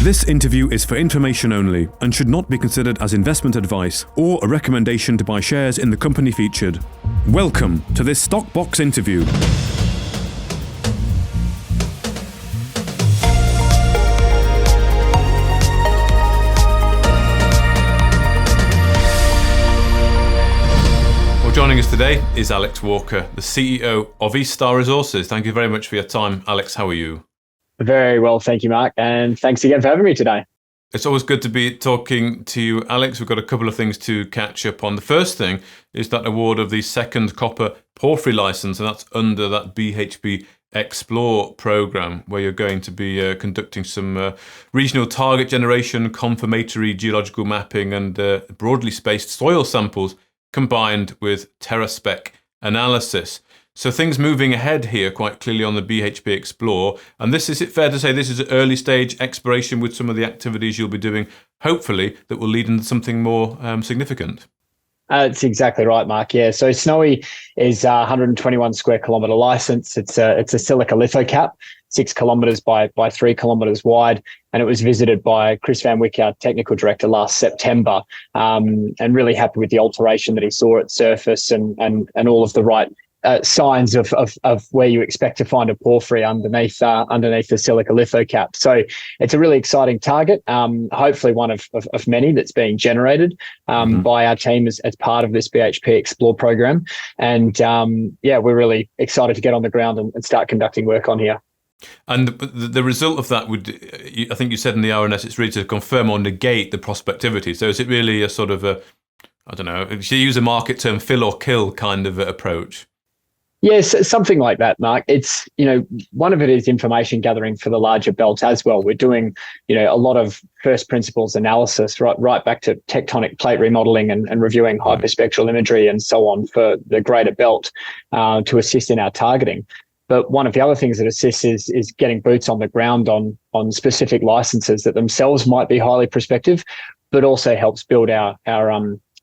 This interview is for information only and should not be considered as investment advice or a recommendation to buy shares in the company featured. Welcome to this Stock Box interview. Joining us today is Alex Walker, the CEO of East Star Resources. Thank you very much for your time. Alex, how are you? Very well, thank you, Mark. And thanks again for having me today. It's always good to be talking to you, Alex. We've got a couple of things to catch up on. The first thing is that award of the second copper porphyry license, and that's under that BHB Explore program, where you're going to be conducting some regional target generation, confirmatory geological mapping, and broadly spaced soil samples combined with TerraSpec analysis. So things moving ahead here quite clearly on the BHB Explore. And this, is it fair to say this is early stage exploration with some of the activities you'll be doing, hopefully, that will lead into something more significant? That's exactly right, Mark. Yeah. So Snowy is a 121 square kilometre licence. It's a silica lithocap, 6 kilometres by 3 kilometres wide. And it was visited by Chris Van Wyck, our technical director, last September, and really happy with the alteration that he saw at surface and all of the right signs of where you expect to find a porphyry underneath the silica lithocap. So it's a really exciting target, hopefully one of many that's being generated by our team as part of this BHP Explore program. And we're really excited to get on the ground and start conducting work on here. And the result of that would, I think you said in the RNS, it's really to confirm or negate the prospectivity. So is it really a sort of I don't know, should you use a market term, fill or kill kind of approach? Yes, something like that, Mark. It's, one of it is information gathering for the larger belt as well. We're doing, a lot of first principles analysis, right back to tectonic plate remodeling and reviewing hyperspectral imagery and so on for the greater belt to assist in our targeting. But one of the other things that assists is getting boots on the ground on specific licenses that themselves might be highly prospective, but also helps build our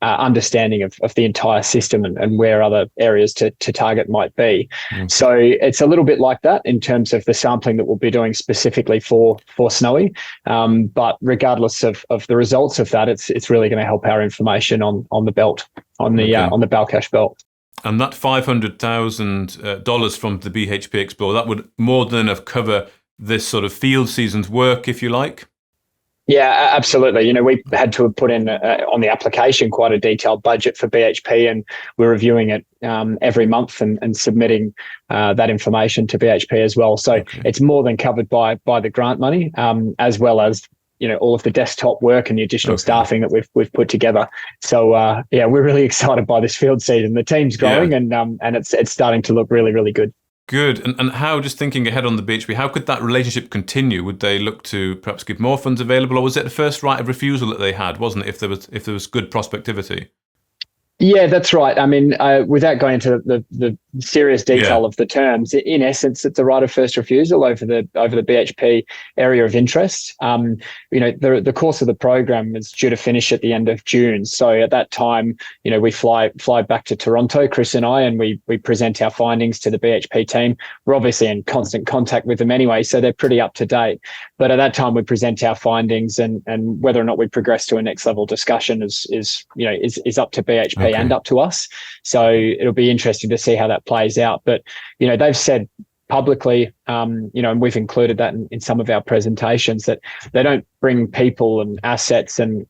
understanding of the entire system and where other areas to target might be. So it's a little bit like that in terms of the sampling that we'll be doing specifically for Snowy. But regardless of the results of that, it's really going to help our information on the belt, on the Balkash belt. And that $500,000 from the BHP Explore, that would more than enough cover this sort of field season's work, if you like? Yeah, absolutely. We had to put in on the application quite a detailed budget for BHP, and we're reviewing it every month and submitting that information to BHP as well. So It's more than covered by the grant money, as well as all of the desktop work and the additional staffing that we've put together. So we're really excited by this field season. The team's growing and it's starting to look really, really good. Good. And how, just thinking ahead on the BHP, how could that relationship continue? Would they look to perhaps give more funds available, or was it the first right of refusal that they had, wasn't it, if there was good prospectivity? Yeah, that's right. I mean, without going into the serious detail of the terms, in essence, it's a right of first refusal over the BHP area of interest. The course of the program is due to finish at the end of June. So at that time, we fly back to Toronto, Chris and I, and we present our findings to the BHP team. We're obviously in constant contact with them anyway, so they're pretty up to date. But at that time, we present our findings, and whether or not we progress to a next level discussion is up to BHP and up to us. So it'll be interesting to see how that plays out. But they've said publicly, and we've included that in some of our presentations, that they don't bring people and assets and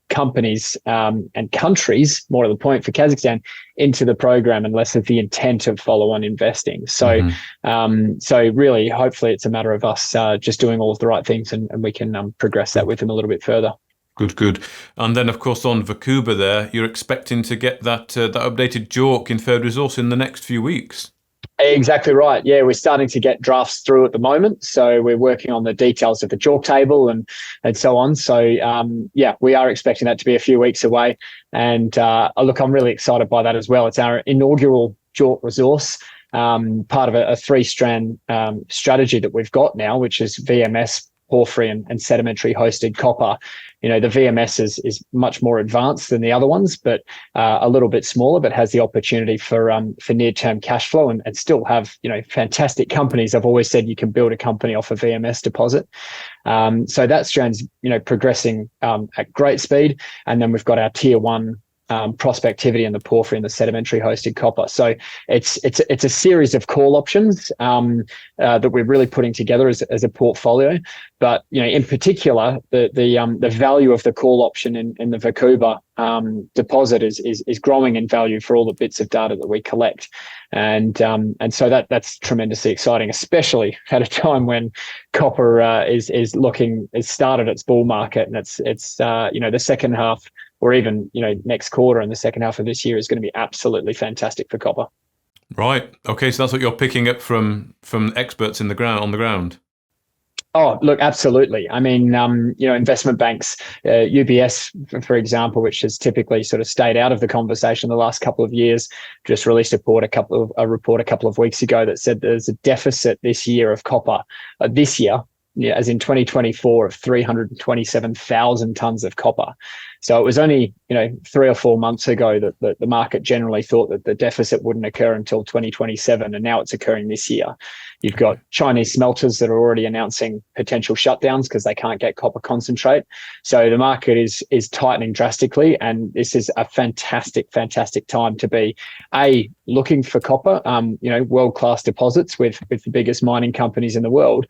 companies and countries, more to the point for Kazakhstan, into the program unless there's the intent of follow-on investing. So, so really, hopefully, it's a matter of us just doing all of the right things, and we can progress that with them a little bit further. Good. And then, of course, on Verkhuba there, you're expecting to get that updated JORC inferred resource in the next few weeks. Exactly right. Yeah, we're starting to get drafts through at the moment. So we're working on the details of the JORC table and so on. So, we are expecting that to be a few weeks away. And look, I'm really excited by that as well. It's our inaugural JORC resource, part of a three-strand strategy that we've got now, which is VMS porphyry and sedimentary hosted copper. The VMS is much more advanced than the other ones, but a little bit smaller, but has the opportunity for near-term cash flow and still have, fantastic companies. I've always said you can build a company off a VMS deposit. So that strand's, progressing at great speed. And then we've got our tier one prospectivity and the porphyry and the sedimentary hosted copper. So it's a series of call options that we're really putting together as a portfolio. But in particular, the value of the call option in the Verkhuba deposit is growing in value for all the bits of data that we collect, and so that's tremendously exciting, especially at a time when copper is started its bull market, and it's the second half, or even next quarter and the second half of this year is going to be absolutely fantastic for copper. Right. Okay. So that's what you're picking up from experts on the ground. Oh, look, absolutely. I mean, investment banks, UBS, for example, which has typically sort of stayed out of the conversation the last couple of years, just released a report a couple of weeks ago that said there's a deficit this year of copper, this year, as in 2024, of 327,000 tons of copper. So it was only 3 or 4 months ago that the market generally thought that the deficit wouldn't occur until 2027, and now it's occurring this year. You've got Chinese smelters that are already announcing potential shutdowns because they can't get copper concentrate. So the market is tightening drastically, and this is a fantastic time to be looking for copper, world-class deposits with the biggest mining companies in the world,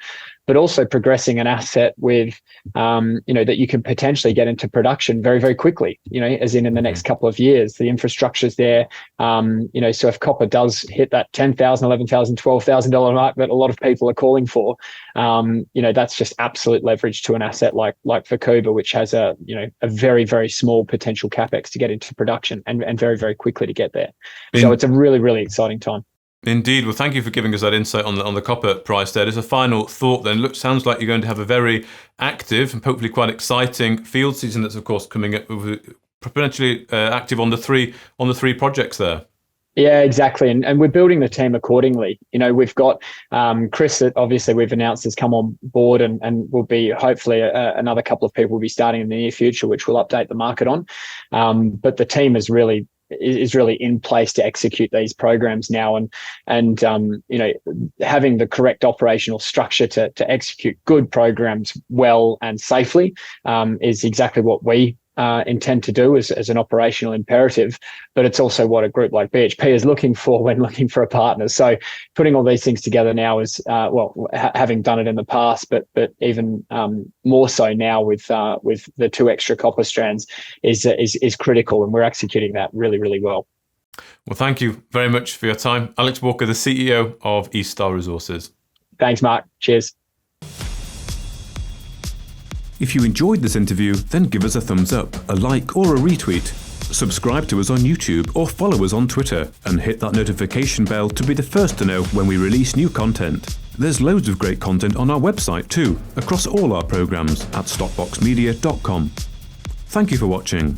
but also progressing an asset with, that you can potentially get into production very, very quickly, as in the next couple of years. The infrastructure's there. So if copper does hit that $10,000, $11,000, $12,000 mark that a lot of people are calling for, that's just absolute leverage to an asset like Verkhuba, which has a very, very small potential capex to get into production and very, very quickly to get there. So it's a really, really exciting time. Indeed. Well, thank you for giving us that insight on the copper price there. As a final thought then, sounds like you're going to have a very active and hopefully quite exciting field season that's, of course, coming up, potentially active on the three projects there. Yeah, exactly. And we're building the team accordingly. We've got Chris that obviously we've announced has come on board and will be hopefully another couple of people will be starting in the near future, which we'll update the market on. But the team is really in place to execute these programs now, and having the correct operational structure to execute good programs well and safely is exactly what we intend to do as an operational imperative, but it's also what a group like BHP is looking for when looking for a partner. So putting all these things together now is, having done it in the past, but even more so now with the 2 extra copper strands is critical, and we're executing that really, really well. Well, thank you very much for your time. Alex Walker, the CEO of East Star Resources. Thanks, Mark. Cheers. If you enjoyed this interview, then give us a thumbs up, a like or a retweet. Subscribe to us on YouTube or follow us on Twitter and hit that notification bell to be the first to know when we release new content. There's loads of great content on our website too, across all our programs at stockboxmedia.com. Thank you for watching.